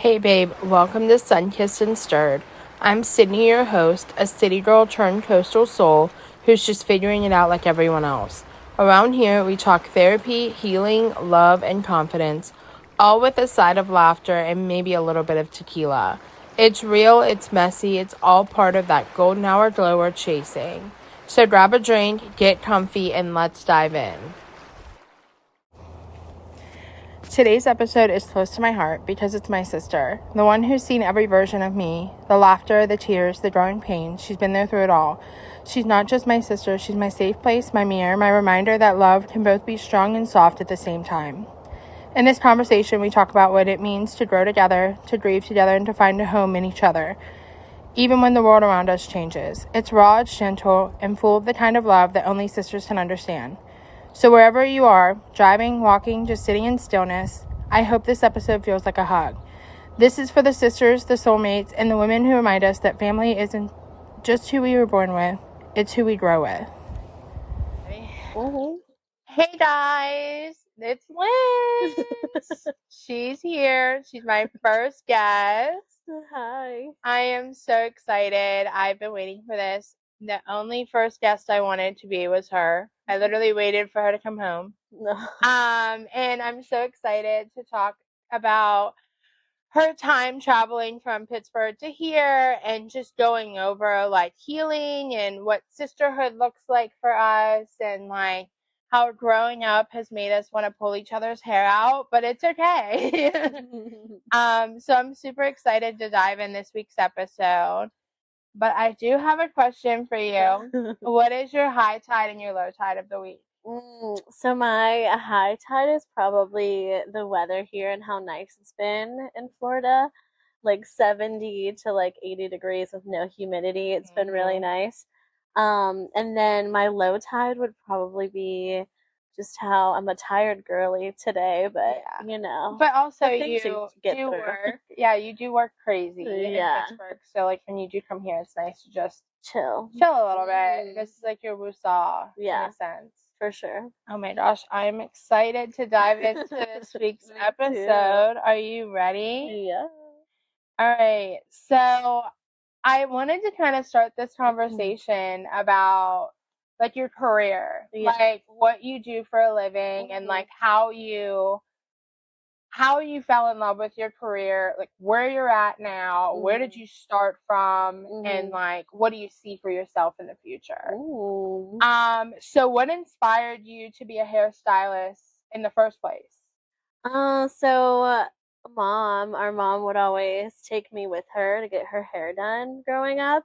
Hey babe, welcome to Sunkissed and Stirred. I'm Sydney, your host, a city girl turned coastal soul who's just figuring it out like everyone else. Around here, we talk therapy, healing, love, and confidence, all with a side of laughter and maybe a little bit of tequila. It's real, it's messy, it's all part of that golden hour glow we're chasing. So grab a drink, get comfy, and let's dive in. Today's episode is close to my heart because it's my sister, the one who's seen every version of me, the laughter, the tears, the growing pain. She's been there through it all. She's not just my sister, she's my safe place, my mirror, my reminder that love can both be strong and soft at the same time. In this conversation, we talk about what it means to grow together, to grieve together, and to find a home in each other, even when the world around us changes. It's raw, it's gentle, and full of the kind of love that only sisters can understand. So wherever you are, driving, walking, just sitting in stillness, I hope this episode feels like a hug. This is for the sisters, the soulmates, and the women who remind us that family isn't just who we were born with, it's who we grow with. Mm-hmm. Hey guys, it's Liz. She's here. She's my first guest. Hi. I am so excited. I've been waiting for this. The only first guest I wanted to be was her. I literally waited for her to come home. No. And I'm so excited to talk about her time traveling from Pittsburgh to here and just going over like healing and what sisterhood looks like for us and like how growing up has made us want to pull each other's hair out, but it's okay. So I'm super excited to dive in this week's episode. But I do have a question for you. What is your high tide and your low tide of the week? So my high tide is probably the weather here and how nice it's been in Florida. Like 70 to like 80 degrees with no humidity. It's been really nice. And then my low tide would probably be just how I'm a tired girly today, but But also I think you get do through. work. Yeah, you do work crazy in Yeah. Pittsburgh. So like when you do come here, it's nice to just Chill. chill a little bit. This is like your woosah in Yeah. a sense. For sure. Oh my gosh, I'm excited to dive into this week's Me episode. Are you ready? Yeah. All right. So I wanted to kind of start this conversation about like your career, Yeah. like what you do for a living and like how you fell in love with your career, like where you're at now, where did you start from, and like what do you see for yourself in the future? Ooh. So what inspired you to be a hairstylist in the first place? So our mom would always take me with her to get her hair done growing up.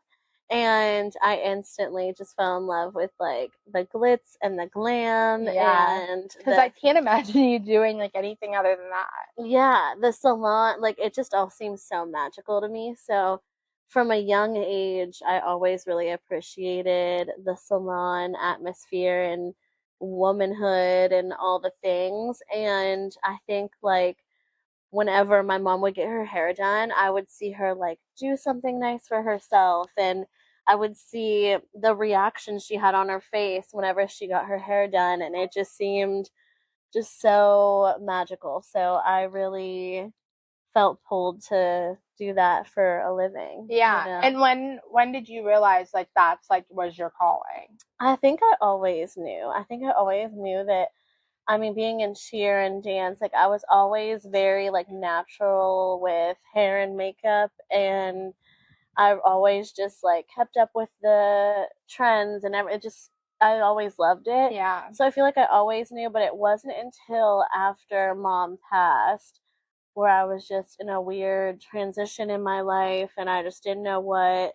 And I instantly just fell in love with like the glitz and the glam and Because I can't imagine you doing like anything other than that. the salon, like it just all seems so magical to me. So from a young age, I always really appreciated the salon atmosphere and womanhood and all the things. And I think like whenever my mom would get her hair done, I would see her like do something nice for herself, and I would see the reaction she had on her face whenever she got her hair done, and it just seemed just so magical. So I really felt pulled to do that for a living. Yeah. And when did you realize like that's like was your calling? I think I always knew. I think I always knew that. I mean, being in cheer and dance, like I was always very like natural with hair and makeup, and I've always just like kept up with the trends and it just I always loved it. Yeah. So I feel like I always knew, but it wasn't until after mom passed where I was just in a weird transition in my life and I just didn't know what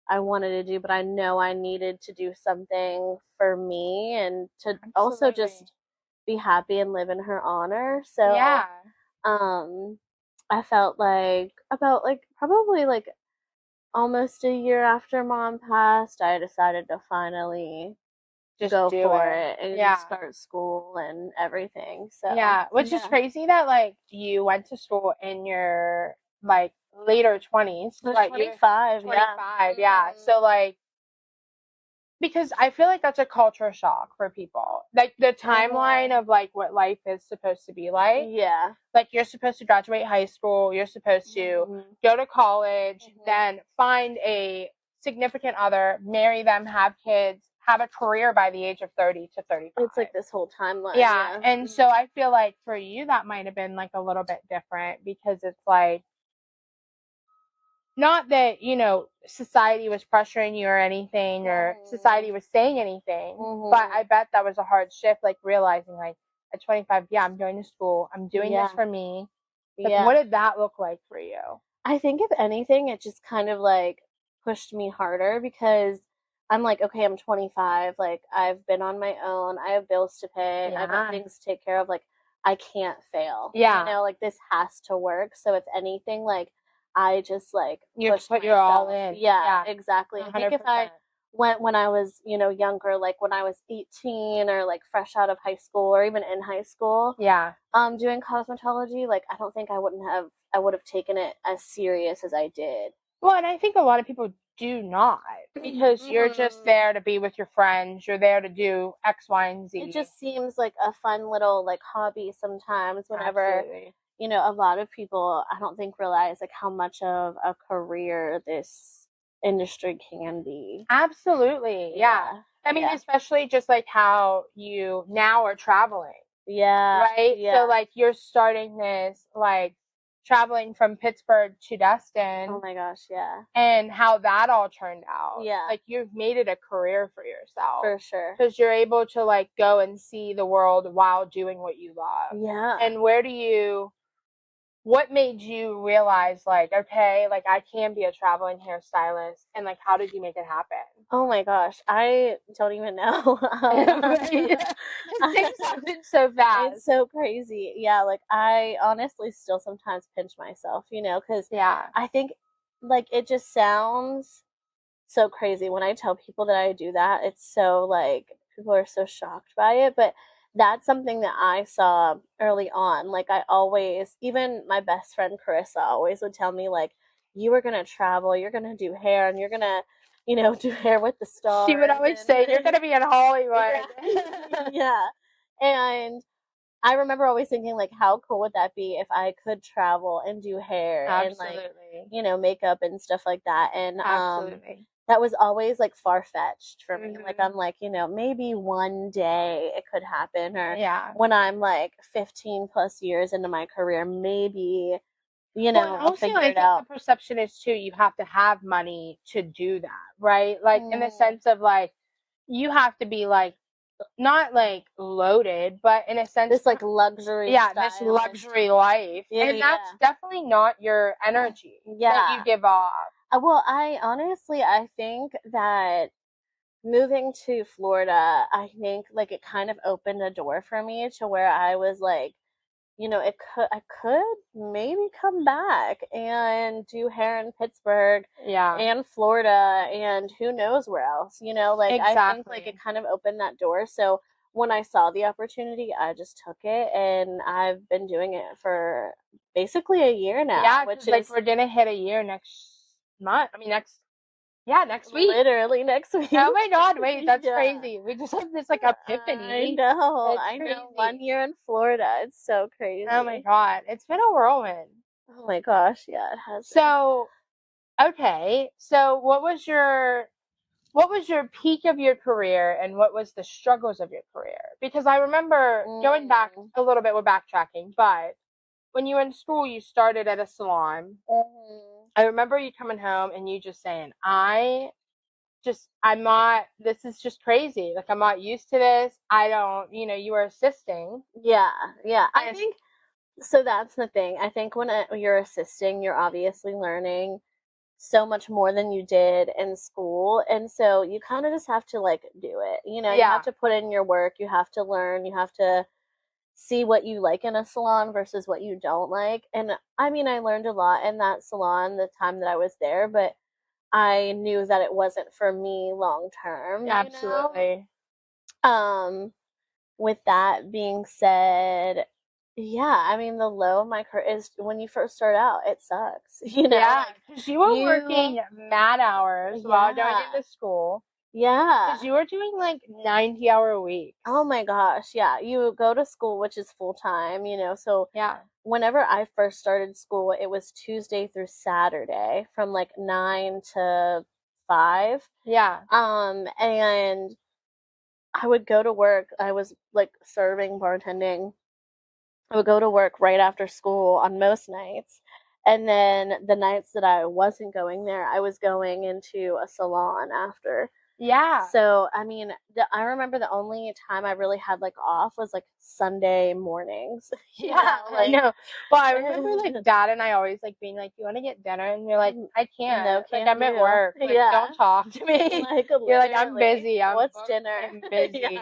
I wanted to do, but I know I needed to do something for me and to also just be happy and live in her honor. So Yeah. I felt like about like probably like almost a year after mom passed, I decided to finally Just go do for it. it and Yeah. start school and everything. So Yeah, which is crazy that like you went to school in your like later 20s. I was Like 25, 25, yeah. So like because I feel like that's a culture shock for people. Like the timeline of like what life is supposed to be like. Yeah. Like you're supposed to graduate high school, you're supposed to go to college, then find a significant other, marry them, have kids, have a career by the age of 30 to 35. It's like this whole timeline. Yeah. And so I feel like for you that might have been like a little bit different because it's like not that, you know, society was pressuring you or anything or society was saying anything, but I bet that was a hard shift, like realizing like at 25, yeah, I'm going to school, I'm doing this for me. Like, what did that look like for you? I think if anything, it just kind of like pushed me harder because I'm like, okay, I'm 25, like I've been on my own, I have bills to pay, I got things to take care of, like I can't fail. Yeah. You know, like this has to work. So if anything, like I just like You pushed put your all in. Yeah, exactly. 100%. I think if I went when I was, you know, younger, like when I was 18 or like fresh out of high school or even in high school, doing cosmetology, like I don't think I would have taken it as serious as I did. Well, and I think a lot of people do not because you're just there to be with your friends. You're there to do X, Y, and Z. It just seems like a fun little like hobby sometimes whenever, you know, a lot of people I don't think realize like how much of a career this industry can be. Absolutely. Yeah. I mean, especially just like how you now are traveling. Yeah. Right? Yeah. So like you're starting this like traveling from Pittsburgh to Destin. Oh my gosh, yeah. And how that all turned out. Yeah. Like you've made it a career for yourself. For sure. Because you're able to like go and see the world while doing what you love. Yeah. And what made you realize like, okay, like I can be a traveling hairstylist and like how did you make it happen? Oh my gosh, I don't even know. Things happen so fast. It's so crazy. Yeah, like I honestly still sometimes pinch myself, you know, because I think like it just sounds so crazy when I tell people that I do that. It's so like people are so shocked by it, but that's something that I saw early on. Like I always, even my best friend Carissa always would tell me like, you are gonna travel, you're gonna do hair, and you're gonna, you know, do hair with the stars. She would always say, "You're gonna be in Hollywood." Yeah. And I remember always thinking like, how cool would that be if I could travel and do hair and like, you know, makeup and stuff like that. And that was always like far fetched for me. Like I'm like, you know, maybe one day it could happen, or when I'm like 15 plus years into my career, maybe, you know, I'll figure it out. The perception is too, you have to have money to do that, right? Like in the sense of like, you have to be like, not like loaded, but in a sense, this like luxury, this luxury life, and that's definitely not your energy that you give off. Well, I think that moving to Florida, I think like it kind of opened a door for me to where I was like, you know, I could maybe come back and do hair in Pittsburgh and Florida and who knows where else, you know, like I think like it kind of opened that door. So when I saw the opportunity, I just took it and I've been doing it for basically a year now. Yeah, which like we're gonna hit a year next month. I mean next week. Literally next week. Oh my god, wait, that's crazy. We just had this like epiphany. I know. 1 year in Florida. It's so crazy. Oh my god. It's been a whirlwind. Oh my gosh, yeah, it has. So okay. So what was your peak of your career and what was the struggles of your career? Because I remember going back a little bit, we're backtracking, but when you were in school you started at a salon. I remember you coming home and you just saying, this is just crazy. Like, I'm not used to this. I don't, you were assisting. Yeah. I think, so that's the thing. I think when you're assisting, you're obviously learning so much more than you did in school. And so you kind of just have to, like, do it. You know, you have to put in your work. You have to learn. You have to see what you like in a salon versus what you don't like. And, I mean, I learned a lot in that salon the time that I was there, but I knew that it wasn't for me long term. Absolutely. With that being said, yeah, I mean the low of my career is when you first start out, it sucks. You know, because you were working mad hours while going into school. Yeah. Because you were doing like 90-hour weeks. Oh my gosh. Yeah. You go to school, which is full time, so Yeah. whenever I first started school, it was Tuesday through Saturday from like 9 to 5. Yeah. And I would go to work. I was like serving, bartending. I would go to work right after school on most nights. And then the nights that I wasn't going there, I was going into a salon after. Yeah. So, I mean, I remember the only time I really had like off was like Sunday mornings. Yeah, I know. Well, I remember like Like, Dad and I always like being like, "You want to get dinner?" And you're like, "I no, can't. Like can I'm at do. work. Like Yeah. don't talk to me." Like You're like, "I'm literally. busy. I'm What's booked dinner? and Yeah. busy."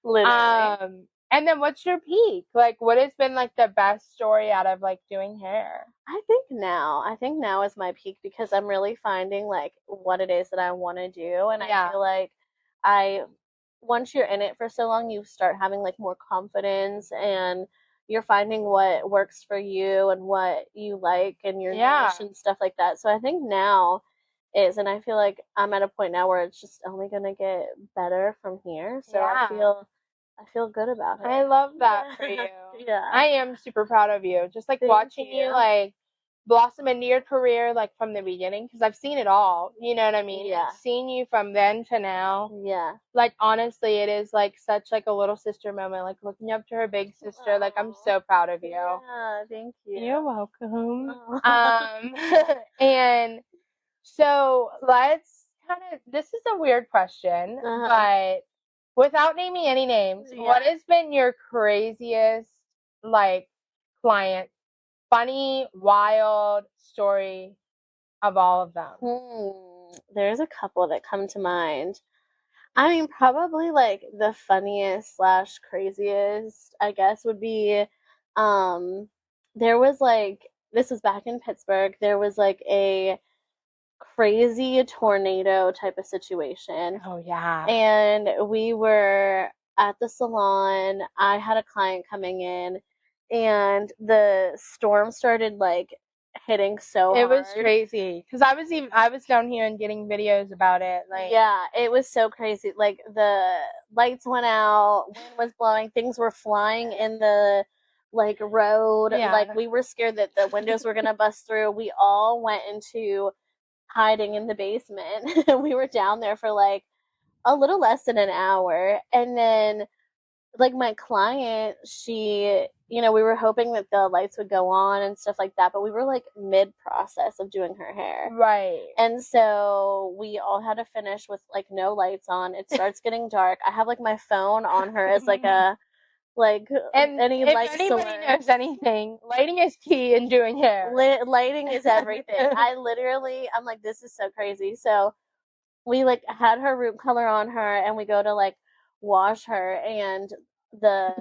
Literally. And then what's your peak? Like, what has been like the best story out of like doing hair? I think now is my peak because I'm really finding like what it is that I want to do, and I Yeah. feel like I once you're in it for so long, you start having like more confidence, and you're finding what works for you and what you like and your Yeah. niche and stuff like that. So I think now is, and I feel like I'm at a point now where it's just only gonna get better from here. So Yeah. I feel good about I love that for it. you. Yeah. I am super proud of you. Just like Thank watching you you. like blossom into your career like from the beginning because I've seen it all. You know what I mean? Yeah. Like seeing you from then to now. Yeah. Like honestly, it is like such like a little sister moment. Like looking up to her big sister. Like I'm Oh, so proud of you. yeah, thank You're you. welcome. Oh. And so let's kind of, this is a weird question, Uh-huh. but without naming any names, what Yeah. has been your craziest, like, client, funny, wild story of all of them? There's a couple that come to mind. I mean, probably like the funniest slash craziest, I guess, would be um there was like this was back in Pittsburgh. There was like a crazy tornado type of situation. Oh, yeah. And we were at the salon. I had a client coming in, and the storm started like hitting so It was hard. crazy because I was down here and getting videos about it. Like, Yeah, it was so crazy. Like the lights went out, wind was blowing, things were flying in the like road. Like yeah. we were scared that the windows were gonna bust through. We all went into hiding in the basement. We were down there for like a little less than an hour. And then, like, my client, we were hoping that the lights would go on and stuff like that, but we were like mid process of doing her hair. Right. And so we all had to finish with like no lights on. It starts getting dark. I have like my phone on her as like like And any if light anybody source. knows anything, lighting is key in doing hair. Lighting is everything. I'm like, this is so crazy. So we like had her root color on her, and we go to like wash her, and the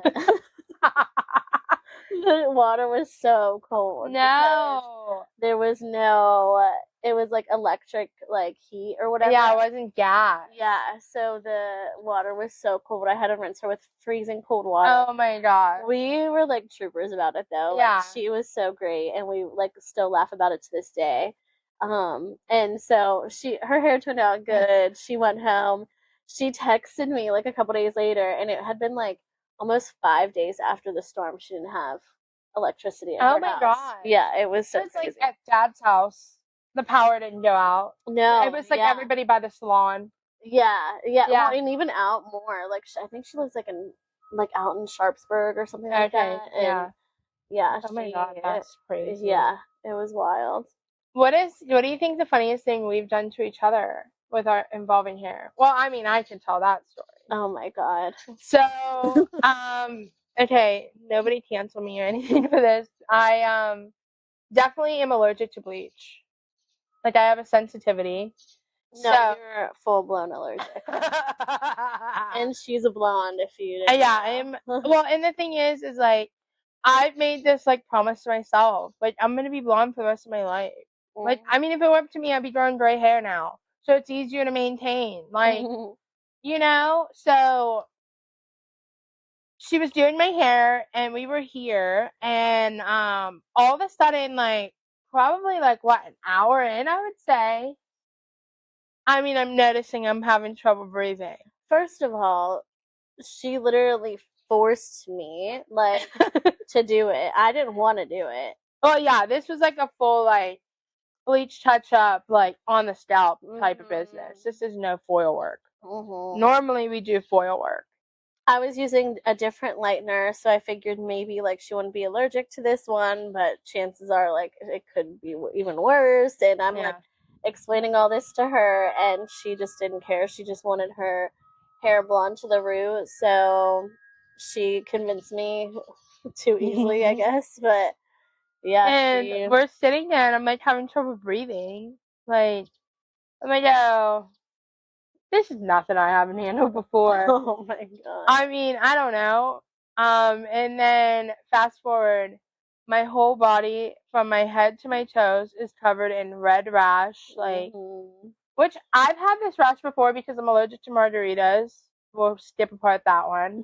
the water was so cold because No. there was no it was like electric like heat or whatever. Yeah, it wasn't gas. Yeah, so the water was so cold. I had to rinse her with freezing cold water. Oh my god. We were like troopers about it though. Like Yeah. she was so great, and we like still laugh about it to this day. And so her hair turned out good. She went home. She texted me like a couple days later, and it had been like almost 5 days after the storm. She didn't have electricity at Oh her my house. god. Yeah, it was It so was like crazy. at Dad's house. The power didn't go out. It No, was like yeah, everybody by the salon. yeah. Well, Yeah. and even out more. Like I think she lives like in like out in Sharpsburg or something like Okay. that, and Yeah. yeah, Oh my god, that's crazy. yeah, it was wild. What do you think the funniest thing we've done to each other with our involving hair? Well, I mean, I can tell that story. Oh my god. So, okay, nobody cancel me or anything for this. I definitely am allergic to bleach. Like I have a sensitivity. No, So you're full blown allergic. And she's a blonde if you didn't yeah, I am. know. Well, and the thing is like I've made this like promise to myself. Like I'm gonna be blonde for the rest of my life. Like I mean, if it were up to me, I'd be growing gray hair now, so it's easier to maintain. Like so she was doing my hair and we were here and all of a sudden like probably like what an hour in I would say I mean, I'm noticing I'm having trouble breathing. First of all, she literally forced me, like, to do it. I didn't want to do it. Oh, yeah, this was like a full, like, bleach touch up, like, on the scalp type of business. This is no foil work. Normally, we do foil work. I was using a different lightener, so I figured maybe like she wouldn't be allergic to this one, but chances are like it could be even worse. And I'm like explaining all this to her, and she just didn't care. She just wanted her hair blonde to the root, so she convinced me too easily, I guess. But yeah, And we're sitting there, and I'm like having trouble breathing. Like, I'm like, oh, this is nothing I haven't handled before. Oh my god. I mean, I don't know. And then fast forward, my whole body from my head to my toes is covered in red rash, like, which I've had this rash before because I'm allergic to margaritas. We'll skip apart that one.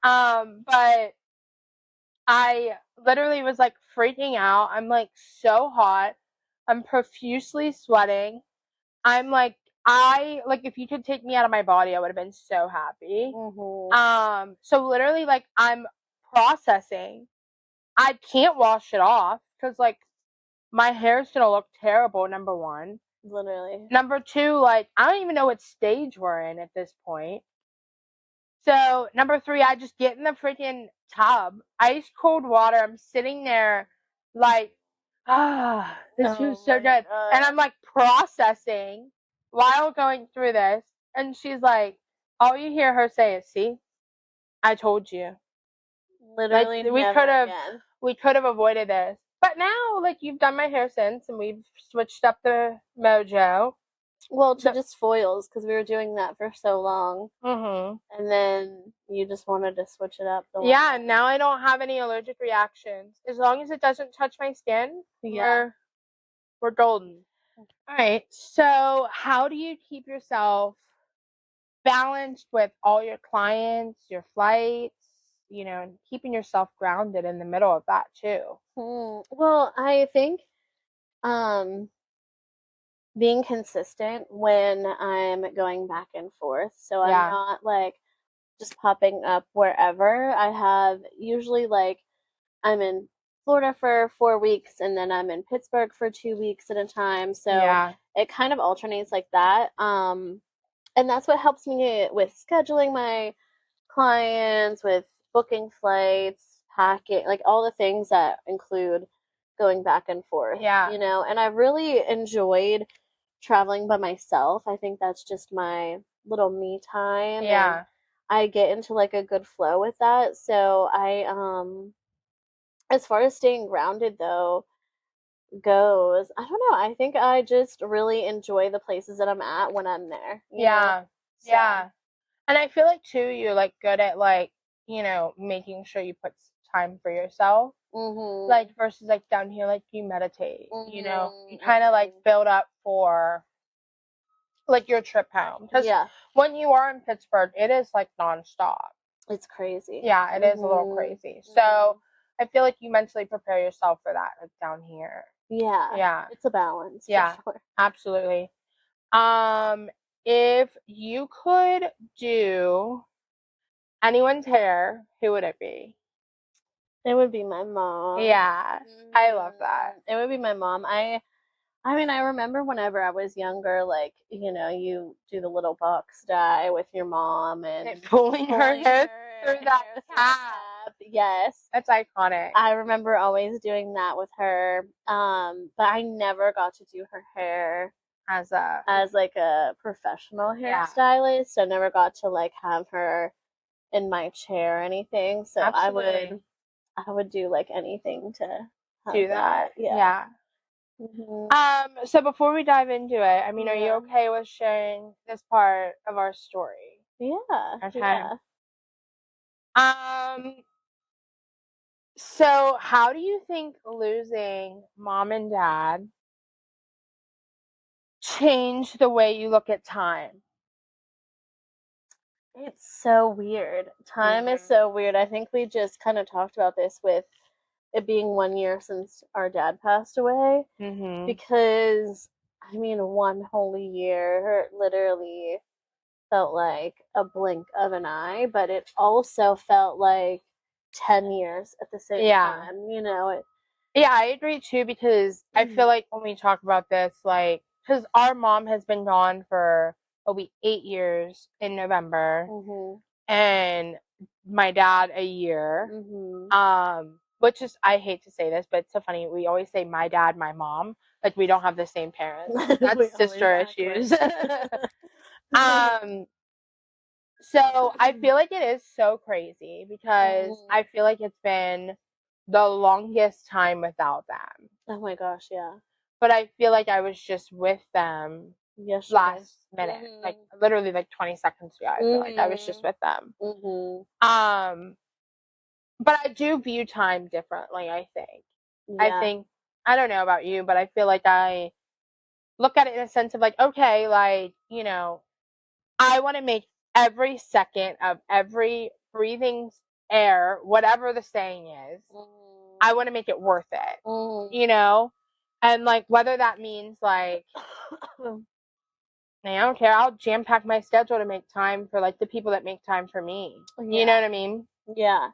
But I literally was like freaking out. I'm like so hot. I'm profusely sweating. I'm like, if you could take me out of my body, I would have been so happy. So literally, like, I'm processing. I can't wash it off because, like, my hair's gonna look terrible, number one. Literally. Number two, like, I don't even know what stage we're in at this point. So, number three, I just get in the freaking tub, ice cold water. I'm sitting there, like, this feels so good. And I'm, like, processing while going through this. And she's like, all you hear her say is, see, I told you. Literally, like, we could have avoided this. But now, like, you've done my hair since, and we've switched up the mojo. Well, to just foils, because we were doing that for so long. Mm-hmm. And then you just wanted to switch it up. Yeah, now I don't have any allergic reactions. As long as it doesn't touch my skin, we're golden. All right, so how do you keep yourself balanced with all your clients, your flights, and keeping yourself grounded in the middle of that too? Well, I think being consistent when I'm going back and forth. So I'm not like just popping up wherever. I have usually like I'm in Florida for 4 weeks and then I'm in Pittsburgh for 2 weeks at a time. So it kind of alternates like that. And that's what helps me with scheduling my clients, with booking flights, packing, like all the things that include going back and forth. And I really enjoyed traveling by myself. I think that's just my little me time. And I get into like a good flow with that. So as far as staying grounded though goes, I don't know. I think I just really enjoy the places that I'm at when I'm there. You know? Yeah. And I feel like too, you're like good at like, making sure you put time for yourself. Like versus like down here, like you meditate. You kind of like build up for like your trip home. Because when you are in Pittsburgh, it is like nonstop. It's crazy. Yeah, it is a little crazy. So I feel like you mentally prepare yourself for that, like down here. Yeah. It's a balance. Yeah. For sure. Absolutely. If you could do anyone's hair, who would it be? It would be my mom. Yeah. I love that. It would be my mom. I mean, I remember whenever I was younger, like, you do the little box dye with your mom and pulling her hair through that cap. Yes. That's iconic. I remember always doing that with her. But I never got to do her hair as like a professional hairstylist. I never got to like have her in my chair or anything. So I would do like anything to do that. Yeah. So before we dive into it, I mean, are you okay with sharing this part of our story? Yeah. Okay. So how do you think losing mom and dad changed the way you look at time? It's so weird. Time is so weird. I think we just kind of talked about this with it being 1 year since our dad passed away. Because I mean, one whole year literally felt like a blink of an eye, but it also felt like 10 years at the same Yeah. time, you know? Yeah, I agree too, because I feel like when we talk about this, like, because our mom has been gone for a week, 8 years in November, and my dad a year. Which is, I hate to say this, but it's so funny. We always say my dad, my mom, like we don't have the same parents. That's sister issues. So I feel like it is so crazy because I feel like it's been the longest time without them. Oh my gosh, yeah. But I feel like I was just with them Yesterday. last minute, like literally like 20 seconds ago. I feel like I was just with them. But I do view time differently, I think. I Yeah. think, I don't know about you, but I feel like I look at it in a sense of like, okay, like, you know, I want to make every second of every breathing air, whatever the saying is, I want to make it worth it, you know? And like, whether that means like, I don't care, I'll jam pack my schedule to make time for like the people that make time for me. You know what I mean? Yeah.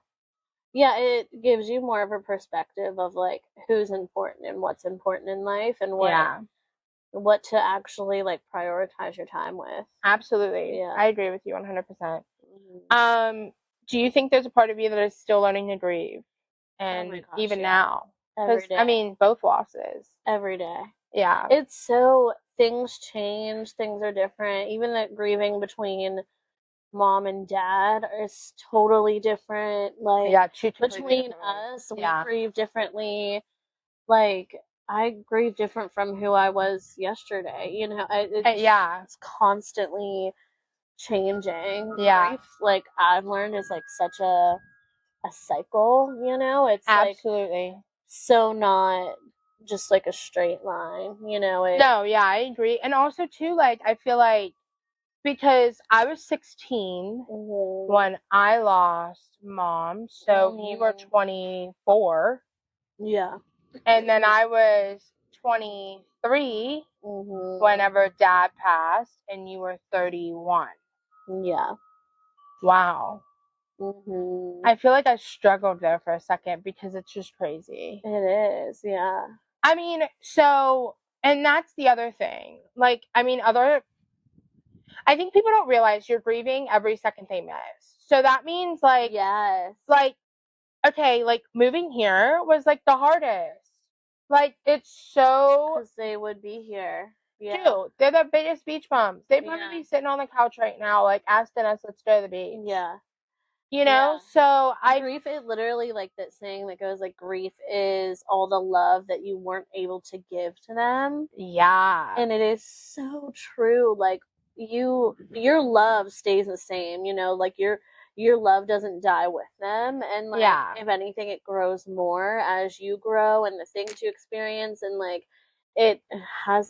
Yeah, it gives you more of a perspective of like who's important and what's important in life and what to actually like prioritize your time with. Absolutely. Yeah. I agree with you 100%. Do you think there's a part of you that is still learning to grieve? And Oh my gosh, even yeah. now? Every Because, day. I mean, both losses. Every day. Yeah. It's so, things change, things are different. Even the grieving between mom and dad is totally different. Like, Yeah, between us, we grieve differently. Like, I grieve different from who I was yesterday. You know, it's constantly changing. Yeah. Grief, like, I've learned, is like such a cycle, you know? It's Absolutely. like so not just like a straight line, you know? No, yeah, I agree. And also, too, like, I feel like because I was 16 when I lost mom, so you were 24. Yeah. And then I was 23 whenever dad passed, and you were 31. Yeah. Wow. I feel like I struggled there for a second because it's just crazy. It is, yeah. I mean, so, and that's the other thing. Like, I mean, I think people don't realize you're grieving every second they miss. So that means, like, like, okay, like, moving here was, like, the hardest. Like, it's so. Because they would be here. Yeah. True. They're the biggest beach bums. They'd probably be sitting on the couch right now, like, asking us, let's go to the beach. Yeah. You know? So grief is literally like that saying that goes like, grief is all the love that you weren't able to give to them. Yeah. And it is so true. Like, your love stays the same, you know, like your love doesn't die with them, and like if anything it grows more as you grow and the things you experience, and like it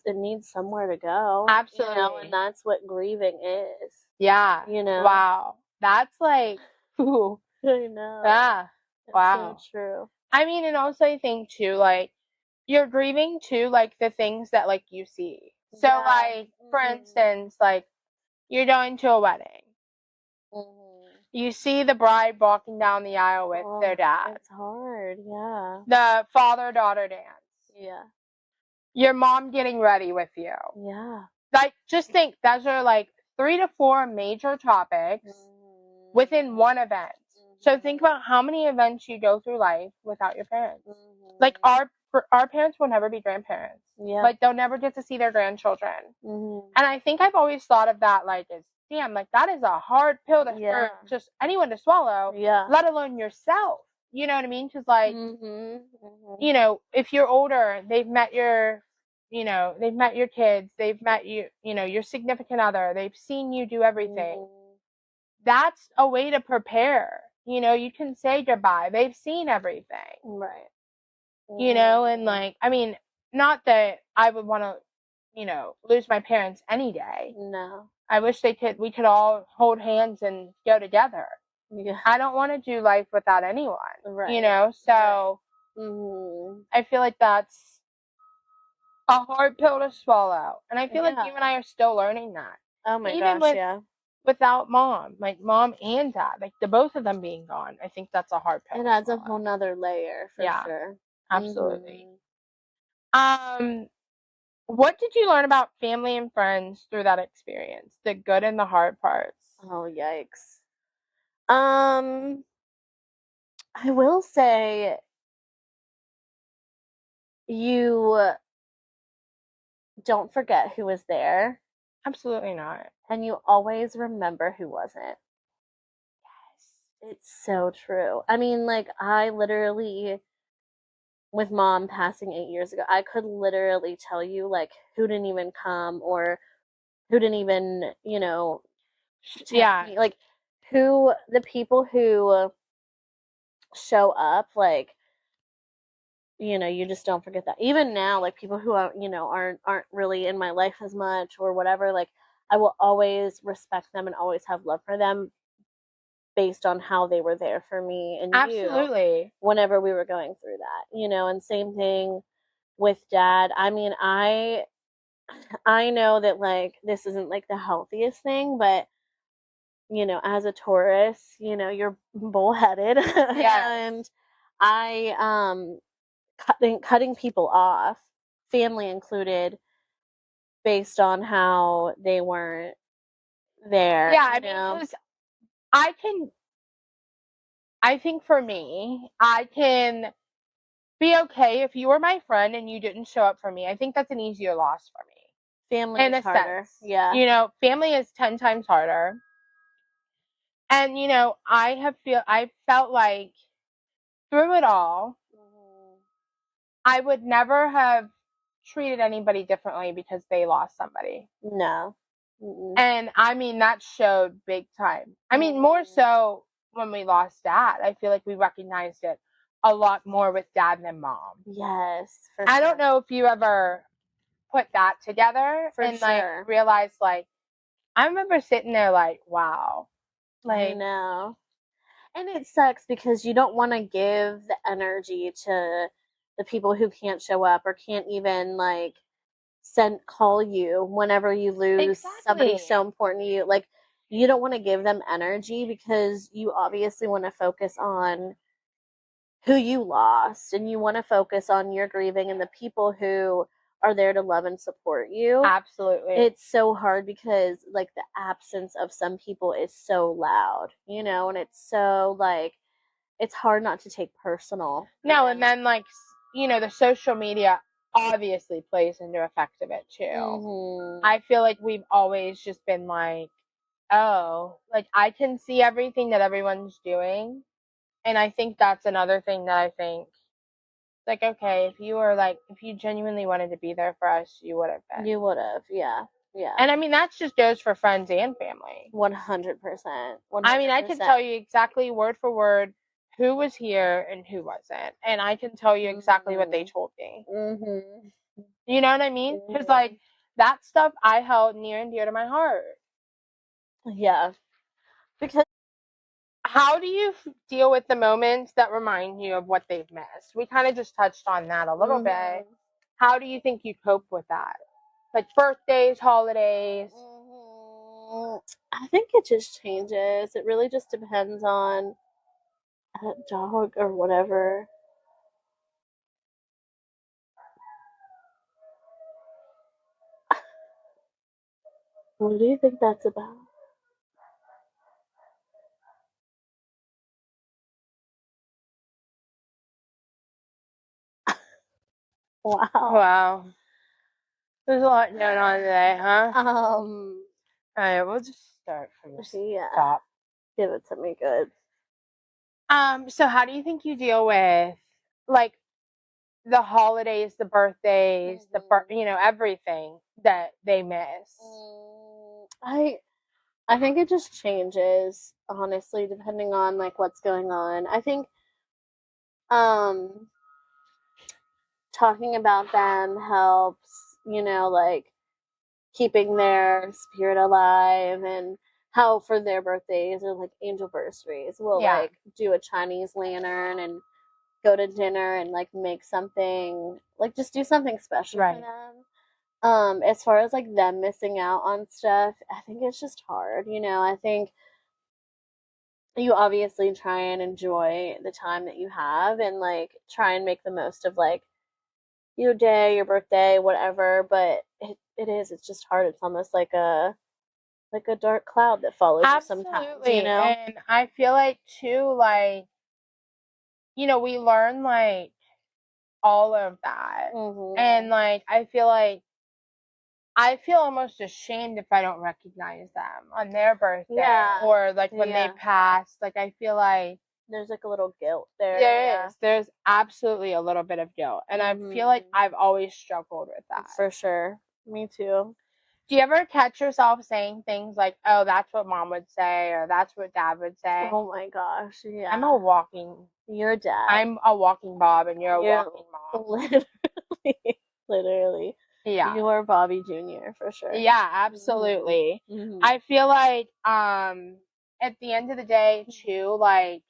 needs somewhere to go. Absolutely. You know, and that's what grieving is. Yeah. You know? Wow. That's like, ooh. I know. Yeah. It's Wow. so true. I mean, and also I think too, like, you're grieving too, like, the things that, like, you see. So, like, for instance, like, you're going to a wedding. You see the bride walking down the aisle with their dad. It's hard, yeah. The father-daughter dance. Yeah. Your mom getting ready with you. Yeah. Like, just think, those are, like, 3 to 4 major topics within one event. So think about how many events you go through life without your parents. Like, our parents will never be grandparents. Yeah. Like, they'll never get to see their grandchildren. And I think I've always thought of that, like, as, damn, like, that is a hard pill for just anyone to swallow, let alone yourself. You know what I mean? Because, like, you know, if you're older, they've met your kids, they've met your significant other, they've seen you do everything. That's a way to prepare. You know, you can say goodbye. They've seen everything. Right. You know, and like, I mean, not that I would want to, lose my parents any day. No. I wish we could all hold hands and go together. Yeah. I don't want to do life without anyone. Right. You know, so I feel like that's a hard pill to swallow. And I feel like Yeah. you and I are still learning that. Oh my Even gosh, yeah. without mom, like mom and dad, like the both of them being gone, I think that's a hard pill It to adds a whole swallow. nother layer for Yeah, sure. absolutely. Mhm. What did you learn about family and friends through that experience? The good and the hard parts. Oh, yikes. Um, I will say you don't forget who was there, Absolutely not. and you always remember who wasn't. It's so true. I mean, like, I literally, with mom passing 8 years ago, I could literally tell you, like, who didn't even come or who didn't even, text Yeah, me. Like, who, the people who show up, like, you just don't forget that. Even now, like, people who are, aren't really in my life as much or whatever, like, I will always respect them and always have love for them based on how they were there for me and you absolutely. whenever we were going through that. And same thing with dad. I mean, I know that, like, this isn't like the healthiest thing, but as a Taurus, you're bullheaded Yes, and I cutting people off, family included, based on how they weren't there, yeah. I mean, because I can. I think for me, I can be okay if you were my friend and you didn't show up for me. I think that's an easier loss for family me, in is a harder. sense. Yeah. Family is 10 times harder. And I felt like through it all, Mhm. I would never have treated anybody differently because they lost somebody. No. Mm-mm. And I mean, that showed big time. I mean, more Mhm. so when we lost dad. I feel like we recognized it a lot more with dad than mom. Yes, for I don't sure. know if you ever put that together For and like sure. realized, like, I remember sitting there like, wow. I Like, know. And it sucks because you don't want to give the energy to the people who can't show up or can't even, like, call you whenever you lose somebody exactly. so important to you. Like, you don't want to give them energy because you obviously want to focus on who you lost and you want to focus on your grieving and the people who are there to love and support you. Absolutely. It's so hard because, like, the absence of some people is so loud, and it's so, like, it's hard not to take personal. No, and then like the social media obviously plays into effect of it too. Mhm. I feel like we've always just been like, oh, like I can see everything that everyone's doing, and I think that's another thing that I think, like, okay, if you genuinely wanted to be there for us, you would have been. You would have, yeah, yeah, And I mean that just goes for friends and family. 100%, one I mean, hundred I can tell percent. you exactly word for word who was here and who wasn't, and I can tell you exactly what they Mhm, told me. mhm, You know what I mean? Because, like, mhm. that stuff I held near and dear to my heart. Yeah, because How do you deal with the moments that remind you of what they've missed? We kind of just touched on that a little bit. mhm, How do you think you cope with that? Like birthdays, holidays. I think it just changes. It really just depends on a dog or whatever. What do you think that's about? Wow. Wow. There's a lot going on today, huh? Um, All right, we'll just start from the yeah, top. give it to me good. So how do you think you deal with, like, the holidays, the birthdays, Mhm. everything that they miss? I think it just changes, honestly, depending on, like, what's going on. I think um talking about them helps, like, keeping their spirit alive, and how for their birthdays or, like, anniversaries we'll, Yeah. like, do a Chinese lantern and go to dinner and like make something, like just do something special Right. for them. As far as like them missing out on stuff, I think it's just hard, you know. I think you obviously try and enjoy the time that you have and like try and make the most of like your day, your birthday, whatever, but it's just hard. It's almost like a dark cloud that follows you sometimes, you Absolutely. know? And I feel like too, like, you know, we learn like all of that. And Mhm. like I feel almost ashamed if I don't recognize them on their birthday Yeah. or like when they Yeah. pass. Like I feel like There's like a little guilt there, there yeah. is. There's absolutely a little bit of guilt. And I feel like Mhm. I've always struggled with that. For sure. Me too. Do you ever catch yourself saying things like, oh, that's what mom would say or that's what dad would say? Oh my gosh, I'm yeah. a walking Your dad. I'm a walking Bob and you're a You're walking mom. literally, literally. Yeah. You are Bobby Jr. for sure. Yeah, Mhm. absolutely. Mhm. I feel like at the end of the day too, like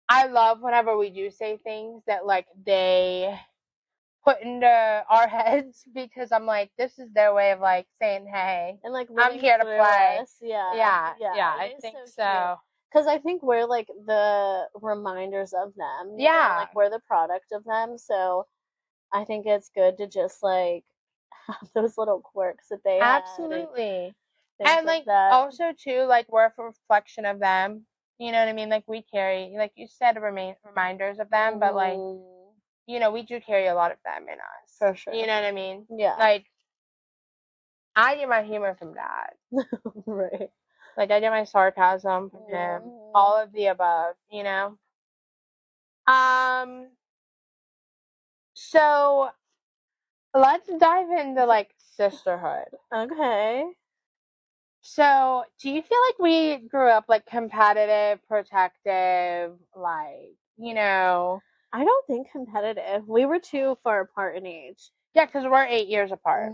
I love whenever we do say things that like they put into our heads because I'm like, this is their way of like saying, hey, And like I'm living here to through play. us. Yeah. Yeah, Yeah. yeah, It I is so think cute. so. Because I think we're like the reminders of them, you know, Yeah, like we're the product of them. So I think it's good to just like have those little quirks that they had and absolutely. things And like like that. also too, like we're a reflection of them. You know what I mean? Like we carry, like you said, reminders of them, but like Mhm. you know, we do carry a lot of them in us. For You sure. know what I mean? Yeah. Like I get my humor from dad. Right. Like I get my sarcasm from him. Mhm. All of the above, you know. Um so let's dive into like sisterhood. Okay. So, do you feel like we grew up like competitive, protective, like, you know, I don't think competitive. We were too far apart in age. yeah, because we're 8 years apart.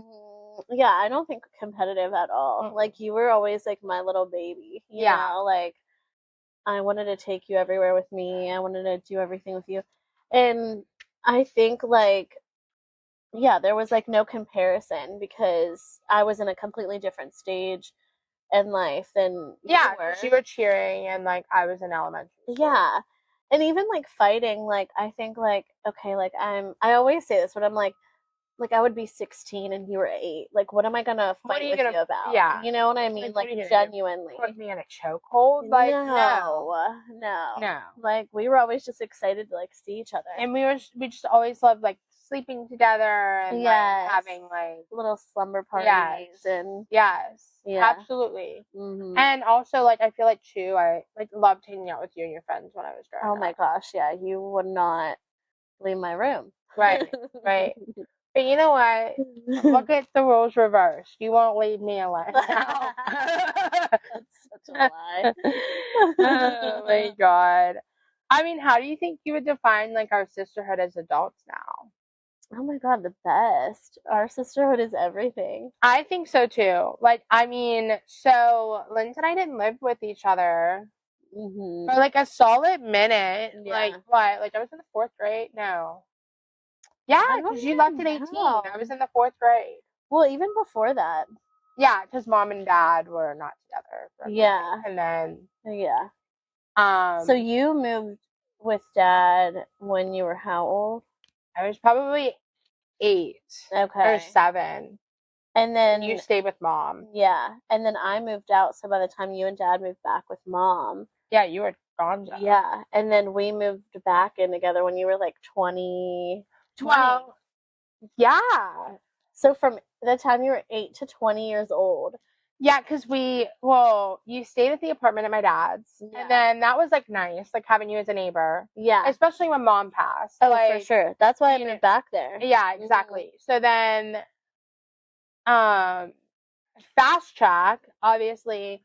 Yeah, I don't think competitive at all. Mm-mm. Like you were always like my little baby, you Yeah, know, like I wanted to take you everywhere with me. I wanted to do everything with you. And I think like yeah, there was like no comparison because I was in a completely different stage in life than you yeah, were. because you were cheering and like I was in elementary school. Yeah. And even like fighting, like I think like okay, like I always say this, but I'm like I would be 16 and you were 8. Like what am I gonna What are fight you with gonna, you about? yeah, You know what I mean? like, what Like are you gonna do? Put genuinely. me in a chokehold? Like, no, No. no. Like we were always just excited to like see each other. And we just always loved like sleeping together and like Yes. having like, Little slumber yes, parties and yes, yeah. absolutely. Mhm. And also, like, I feel like too, I like loved hanging out with you and your friends when I was Oh growing my up. gosh, yeah, you would not leave my room. Right, right. But you know what? Look at the roles reversed. You won't leave me alone now. That's such a lie. Oh my god. I mean, how do you think you would define like our sisterhood as adults now? Oh my god, the best. Our sisterhood is everything. I think so too. Like, I mean, so Linz and I didn't live with each other for Mhm. like a solid minute. Like, Yeah. what? Like, I was in the fourth grade? No. Yeah, I because you don't left at even 18. I know. was in the fourth grade. Well, even before that. Yeah, because mom and dad were not together for a minute. Yeah. And then, Yeah. So um, you moved with dad when you were how old? I was probably 8 or Okay. 7. And And you then stayed with mom. yeah, and then I moved out, so by the time you and dad moved back with mom, Yeah, you were gonzo. yeah, and then we moved back in together when you were like 20. Well, yeah. So from the time you were 8 to 20 years old. Yeah, because you stayed at the apartment at my dad's. Yeah. And then that was like nice, like having you as a neighbor. Yeah. Especially when mom passed. Oh, for Like, sure. That's why I you know, moved back there. yeah, exactly. So then, um, fast track, obviously,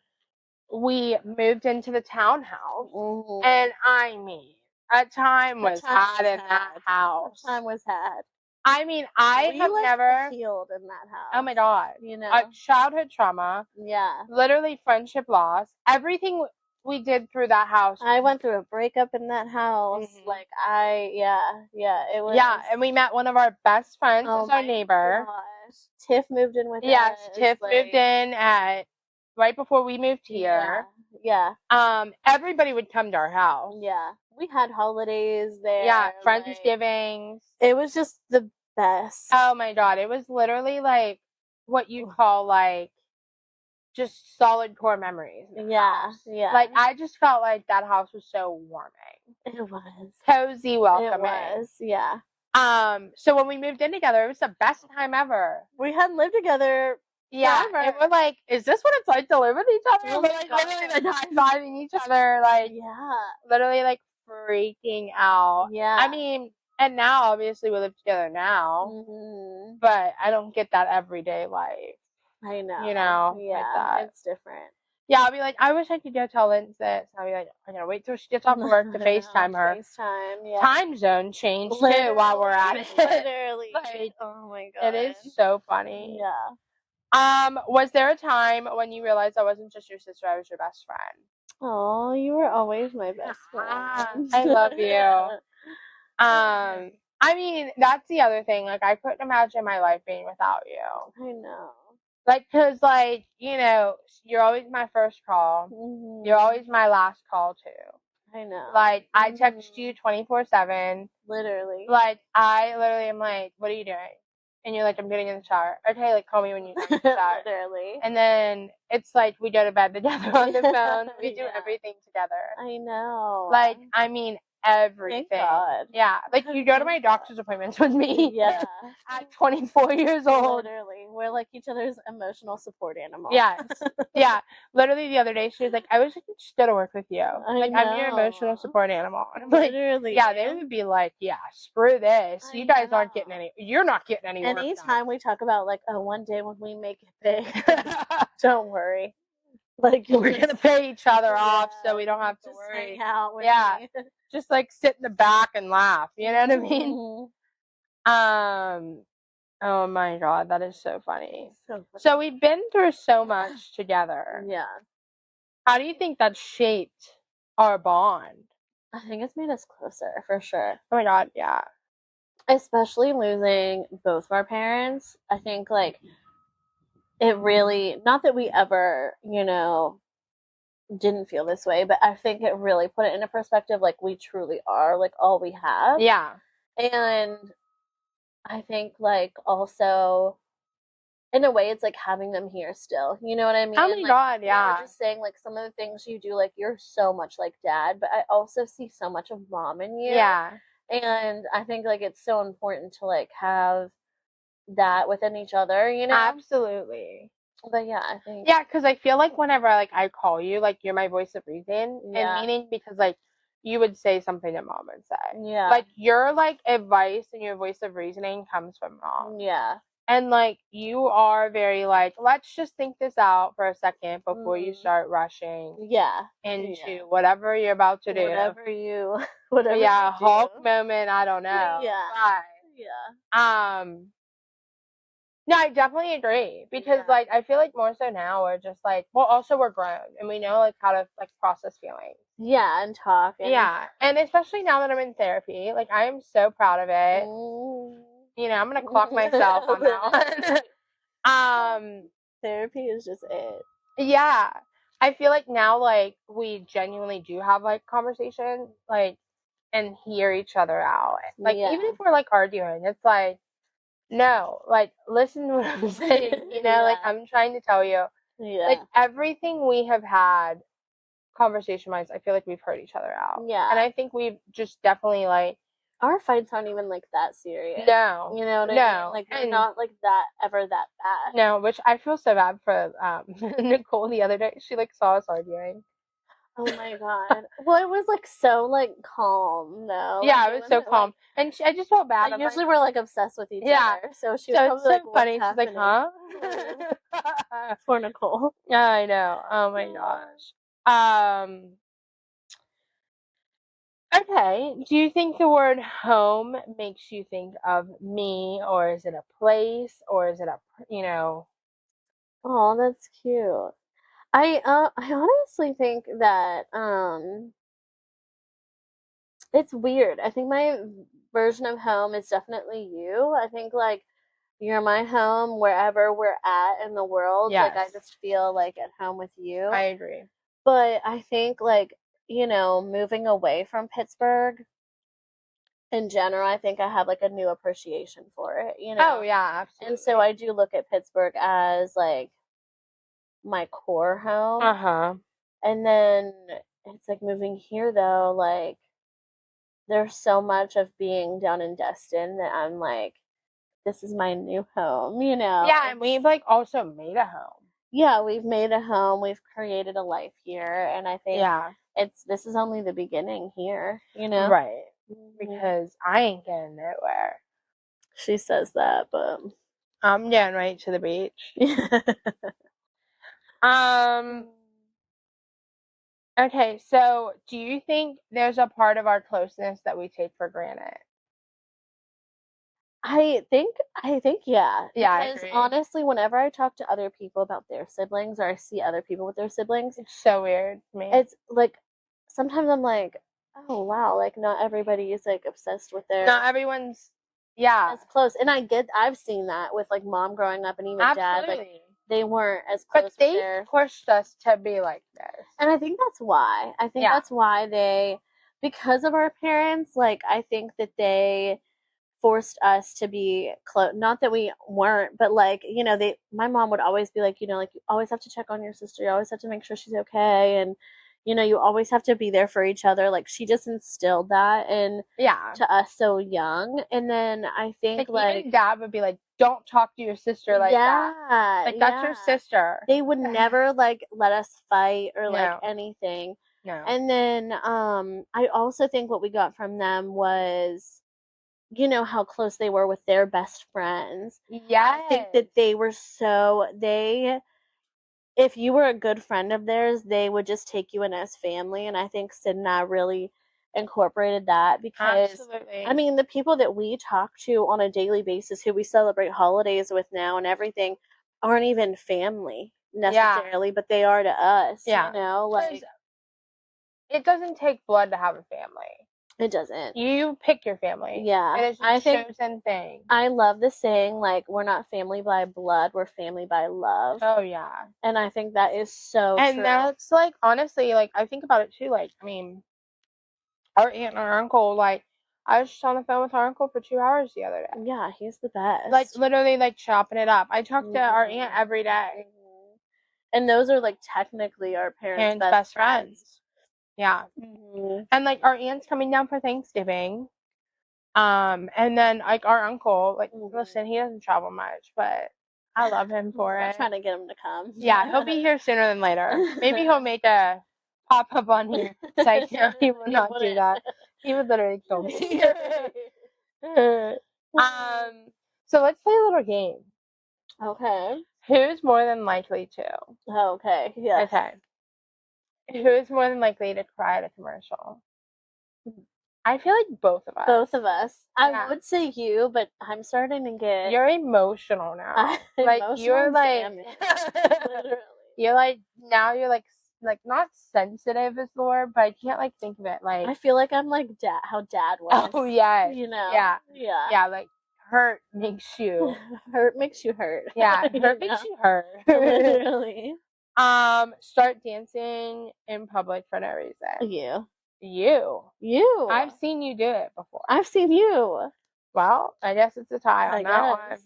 we moved into the townhouse. Mm-hmm. And I mean, a time A was time had was in that had. A house. time was had. I mean, I We have like never, healed in that oh house. my God, You a know? childhood trauma, Yeah. literally friendship loss, everything we did through that house. I went through a breakup in that house. Mhm. Like it was. Yeah, and we met one of our best friends Oh as our my neighbor. gosh, Tiff moved in with Yes, us. Tiff moved in at right before we moved Yeah, here. yeah, Everybody would come to our house. yeah. We had holidays there. Yeah, like, Friendsgivings. it was just the best. Oh my god, it was literally like what you'd call like just solid core memories. in the Yeah, house. yeah. Like I just felt like that house was so warming. It was. Cozy, It welcoming. was. Yeah. So when we moved in together, it was the best time ever. We hadn't lived together Yeah, forever. and we're like, is this what it's like to live with each other? Oh We're my like God. literally like high-fiving each other, like Yeah. literally like freaking out. Yeah. I mean, and now obviously we live together now, Mhm. but I don't get that everyday life, I know. you know, Yeah, like that. it's different. Yeah, I'll be like, I wish I could go tell Linz this. I'll be like, I'm gonna wait till she gets off work to FaceTime her. FaceTime, yeah. Time zone change too while we're at it. Literally. Like, oh my god. it is so funny. Yeah. Was there a time when you realized I wasn't just your sister, I was your best friend? Oh, you were always my best friend. I love you. I mean, that's the other thing. Like, I couldn't imagine my life being without you. I know. Like, cause like, you know, you're always my first call. Mhm. You're always my last call too. I know. Like, I text you 24/7. Literally. Like, I literally am like, what are you doing? And you're like, I'm getting in the shower. Okay, like, call me when you're done in the shower. Literally. And then it's like we go to bed together on the phone. We do Yeah. everything together. I know. Like, I mean, everything. Thank God. Yeah. Like, you go to my doctor's appointments with me. Yeah. At 24 years old. Literally. We're like each other's emotional support animal. Yes. Yeah. Literally the other day, she was like, I wish I could just go to work with you. Like, I'm your emotional support animal. And I'm like, Literally. yeah, they would be like, yeah, screw this. I You guys know. aren't getting any, you're not getting any work Anytime we talk about like, oh, one day when we make it big, don't worry. Like, we're just- gonna pay each other off yeah, so we don't have to just worry. hang out with Yeah. me. Just like sit in the back and laugh. You know what I mean? Mhm. Oh my god, that is so funny. So funny. So we've been through so much together. Yeah. How do you think that shaped our bond? I think it's made us closer for sure. Oh my god, yeah. Especially losing both of our parents. I think like it really, not that we ever, didn't feel this way, but I think it really put it into perspective. Like, we truly are like all we have. Yeah. And I think like also in a way it's like having them here still. You know what I mean? Oh my god, We yeah. were just saying like some of the things you do, like you're so much like dad, but I also see so much of mom in you. Yeah. And I think like it's so important to like have that within each other, Absolutely. But yeah, I think Yeah, because I feel like whenever like I call you, like you're my voice of reason. Yeah. And meaning because like you would say something that mom would say. Yeah. Like your like advice and your voice of reasoning comes from mom. Yeah. And like you are very like, let's just think this out for a second before you start rushing Yeah. into whatever you're about to do. Whatever you whatever Yeah, you do. Hulk moment, I don't know. Yeah. But, Yeah. no, I definitely agree because like I feel like more so now we're just like, well, also we're grown and we know like how to like process feelings. Yeah, and talk. And especially now that I'm in therapy, like I am so proud of it. You know, I'm gonna clock myself on that one. Therapy is just it. Yeah, I feel like now like we genuinely do have like conversations like and hear each other out. Like even if we're like arguing, it's like. No, like listen to what I'm saying, like I'm trying to tell you. Yeah. Like everything we have had conversation wise, I feel like we've heard each other out. Yeah. And I think we've just definitely like our fights aren't even like that serious. No. You know what I mean? Like they're not like that ever that bad. No, which I feel so bad for Nicole the other day. She like saw us arguing. Oh my god. Well, it was like so like calm though. Yeah, like, it was so calm. And I just felt bad. Usually we're like obsessed with each other. So she was so probably it's so like, what's funny. happening? She's like, huh? Poor Nicole. Yeah, I know. Oh my gosh. Okay. Do you think the word home makes you think of me, or is it a place, or is it a, Oh, that's cute. I honestly think that it's weird. I think my version of home is definitely you. I think like you're my home wherever we're at in the world. Like I Yes, just feel like at home with you. I agree. But I think like, moving away from Pittsburgh in general, I think I have like a new appreciation for it, Oh yeah, And so absolutely. I do look at Pittsburgh as like my core home. Uh-huh. And then it's like moving here though, like there's so much of being down in Destin that I'm like, this is my new home, Yeah, and It's we've like also made a home. yeah, we've made a home, we've created a life here, and I think Yeah, this is only the beginning here. right. Mhm. Because I ain't getting nowhere. She says that, but I'm going right to the beach. yeah. Um, okay, so do you think there's a part of our closeness that we take for granted? I think yeah, Yeah, I because agree. honestly, whenever I talk to other people about their siblings or I see other people with their siblings, It's so weird to me. it's like sometimes I'm like, oh wow, like not everybody is like obsessed with Not their everyone's, yeah, as close. And I've seen that with like mom growing up and even dad, like absolutely. they weren't as But close with they their pushed us to be like this. and I think that's why. I think Yeah, that's why they because of our parents, like I think that they forced us to be close. Not that we weren't, but like, my mom would always be like, like you always have to check on your sister. You always have to make sure she's okay. And, you always have to be there for each other. Like she just instilled that in yeah. to us so young. And then I think Like like, even dad would be like, "Don't talk to your sister like that. yeah, Like that's your yeah. sister." They would never like let us fight or like No, anything. no. And then I also think what we got from them was how close they were with their best friends. I think Yes. that they were if you were a good friend of theirs, they would just take you in as family. And I think Sid and I really incorporated that because, I Absolutely. mean, the people that we talk to on a daily basis, who we celebrate holidays with now and everything, aren't even family Yeah. necessarily, but they are to us, Yeah. Because like it doesn't take blood to have a family. it doesn't. You pick your family. It Yeah. is a I think chosen thing. I love the saying, like, we're not family by blood, we're family by love. Oh yeah. And I think that is so And true. that's like honestly, like I think about it too. Like I mean, our aunt and our uncle. Like I was just on the phone with our uncle for 2 hours the other day. Yeah, he's the Like best. literally, like chopping it up. I talk to our aunt Mhm. every day. Mhm. And those are like technically our parents' Parents' best best friends. friends. Yeah. Mhm. And like our aunt's coming down for Thanksgiving. And then like our uncle, like Mhm. listen, he doesn't travel much, but I love him for We're it. trying to get him to come. Yeah, he'll be here sooner than later. Maybe he'll make a pop up on here. Psych, no, he will He not do wouldn't. that. He would literally kill me. So let's play a little game. Okay. Who's more than likely to? Okay. Yes. Okay. Who's more than likely to cry at a commercial? I feel like both of us. Both of us. I Yeah. would say you, but I'm starting to get You're emotional now. Like emotional you're and like damaged. Literally. you're like now you're like not sensitive as the word, but I can't like think of it like I feel like I'm like dad, how dad was. oh yes. Yeah. Yeah. Yeah, like hurt makes you Hurt makes you hurt. yeah, hurt you makes know, you hurt. literally. Start dancing in public for no reason. You, You. you. I've seen you do it before. I've seen you. Well, I guess it's a tie I on that one. guess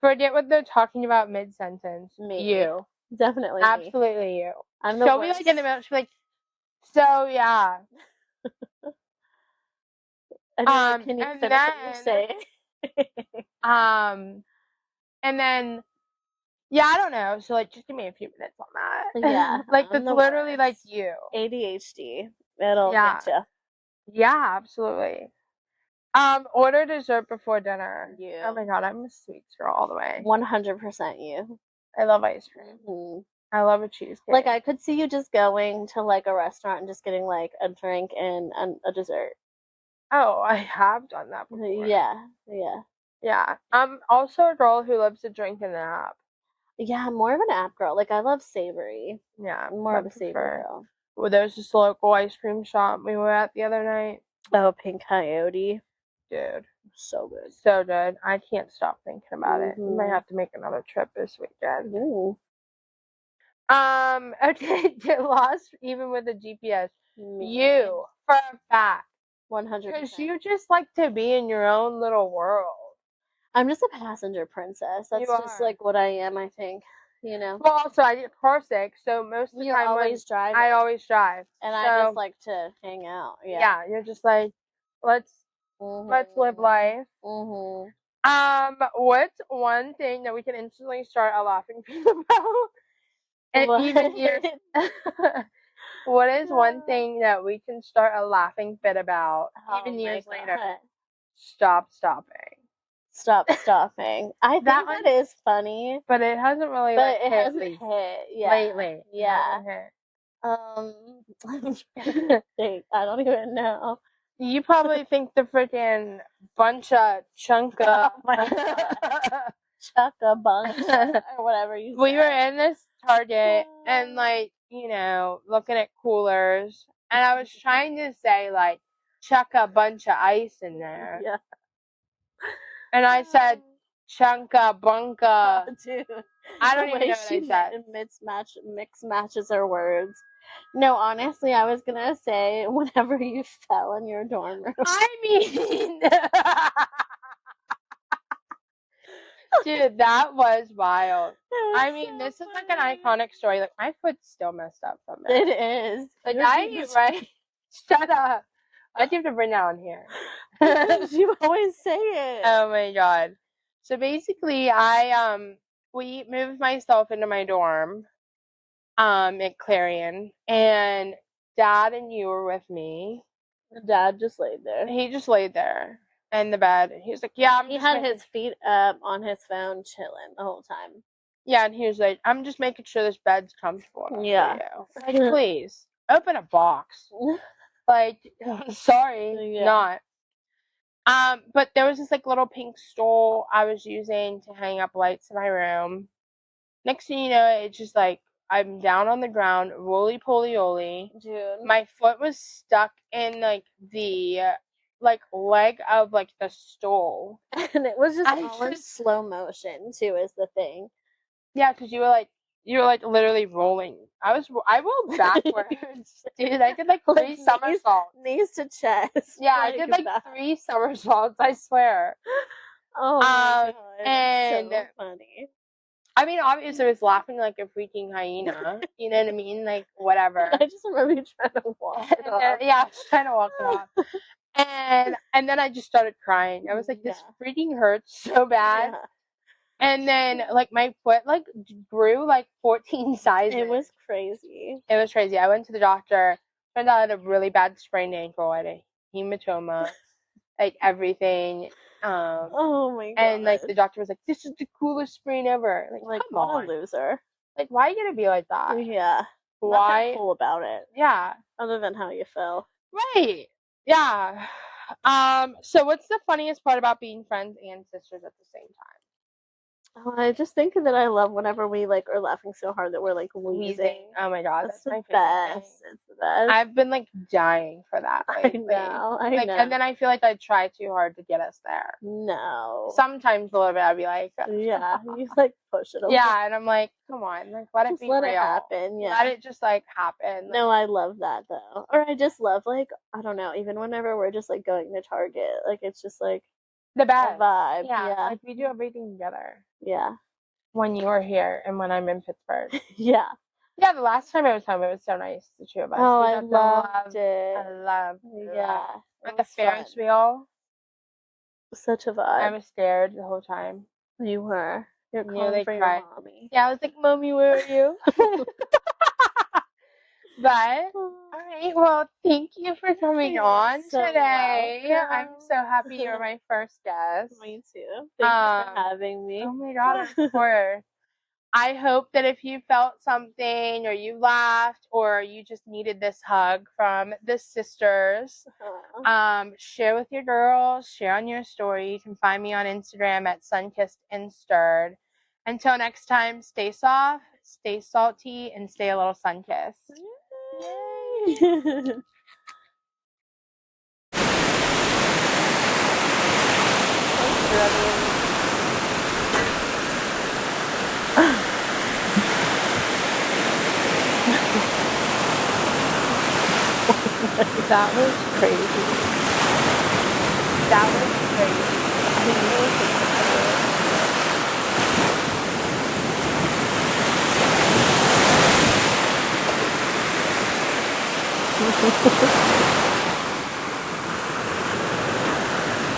Forget what they're talking about mid sentence. me, You. definitely me. Absolutely you. I'm the She'll be like in the worst. middle, she'll be like, so yeah. And you're like, can you And finish what you're then saying? um and then yeah, I don't know. So like just give me a few minutes on Yeah, that. Like I'm that's the literally like worst. you. ADHD. It'll Yeah. get you. Yeah, absolutely. Order dessert before dinner. Oh my You. god, I'm a sweets girl all the way. 100% you. I love ice cream. Hmm. I love a cheesecake. Like I could see you just going to like a restaurant and just getting like a drink and a dessert. Oh, I have done that before. Yeah, yeah. Yeah. I'm also a girl who loves to drink and nap. Yeah, I'm more of an app girl. Like I love savory. Yeah, I'm more I of a savory prefer. girl. Well, there's this local ice cream shop we were at the other night. Oh, Pink Coyote. Dude, So good. so good. I can't stop thinking about it. We might Mm-hmm. have to make another trip this weekend. Ooh. Okay, get lost even with a GPS. Me. You, for a fact. 100%. Because you just like to be in your own little world. I'm just a passenger princess. That's You just are. like what I am, I think. You know? Well, also, I get car sick, so most of the You're time always driving. I always drive. And I just So, like to hang out. Yeah. yeah, you're just like, let's live life. Mm-hmm. What's one thing that we can instantly start a laughing fit about? And even years. What is one thing that we can start a laughing fit about even years later? Stop stopping. Stop stopping. I think That that one, is funny. but it hasn't really But like it hit hasn't hit. Yeah. lately. Yeah. It I'm trying to hasn't hit. think. I don't even know. You probably think the freaking bunch of chunka. Oh my god. Chucka bunch or whatever you We said. were in this Target and like, you know, looking at coolers, and I was trying to say like chuck a bunch of ice in there. Yeah. And I said chunka bunka. Oh, dude. I don't The even way know what I she said. mix matches her words. No, honestly, I was gonna say whenever you fell in your dorm room. I mean, dude, that was wild. I mean, So this is like an iconic story. Like my foot's still messed up from It it. is. Like right? Shut up. I do have to bring that on here. You always say it. Oh my god. So basically we moved myself into my dorm at Clarion, and Dad and you were with me. Dad just laid there. He just laid there in the bed, and he was like, "Yeah, He had his feet up on his phone, chilling the whole time." Yeah, and he was like, "I'm just making sure this bed's comfortable enough Yeah. for you. Like, please open a box. Like, sorry, Yeah. not." But there was this like little pink stool I was using to hang up lights in my room. Next thing you know, it's just like I'm down on the ground, roly poly oly. Dude. My foot was stuck in like the like leg of like the stool. And it was just all in slow motion too, is the thing. Yeah, because you were like literally rolling. I rolled backwards, dude. I did like 3 somersaults. Knees to chest. Yeah, I did like 3 somersaults. I swear. Oh my god, and so funny. I mean, obviously, I was laughing like a freaking hyena. You know what I mean? Like whatever. I just remember you trying to walk it off. Yeah, I was trying to walk it off. And then I just started crying. I was like, this freaking hurts so bad. Yeah. And then like my foot like grew like 14 sizes. It was crazy. It was crazy. I went to the doctor. Turned out I had a really bad sprained ankle. I had a hematoma, like everything. Oh my god. And like the doctor was like, "This is the coolest sprain ever." Like come on, a loser. Like, why are you gonna be like that? Yeah. Why? Nothing cool about it. Yeah. Other than how you fell. Right. Yeah. So what's the funniest part about being friends and sisters at the same time? Oh, I just think that I love whenever we like are laughing so hard that we're like wheezing. Oh my god, that's my the favorite best. Thing. It's the best. I've been like dying for that lately. I know. And then I feel like I try too hard to get us there. No. Sometimes a little bit I'd be like, yeah, you like push it over. Yeah, and I'm like, come on, like let it be real. It happen. Yeah. Let it just like happen. No, I love that though. Or I just love like I don't know, even whenever we're just like going to Target, like it's just like the best vibe. Yeah. Like we do everything together. Yeah. When you are here and when I'm in Pittsburgh. Yeah. Yeah, the last time I was home, it was so nice, the two of us. Oh, I loved it. I loved Yeah. Like the Ferris wheel. Such a vibe. I was scared the whole time. You were. You're calling for your mommy. Yeah, I was like, Mommy, where are you? But, alright, well, thank you for coming on today. Welcome. I'm so happy you're my first guest. Me too. Thank you for having me. Oh my god, of course. I hope that if you felt something or you laughed or you just needed this hug from the sisters, share with your girls, share on your story. You can find me on Instagram at sunkissedandStirred. Until next time, stay soft, stay salty, and stay a little sun-kissed. Yay! That was crazy. That was crazy.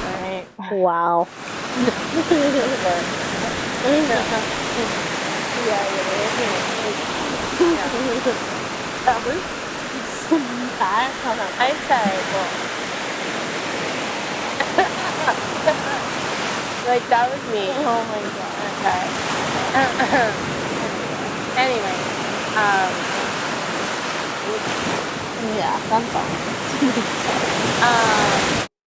Alright. Wow. That was that. I said, like, that was me. Oh my god. Okay. Anyway, Yeah, that's all.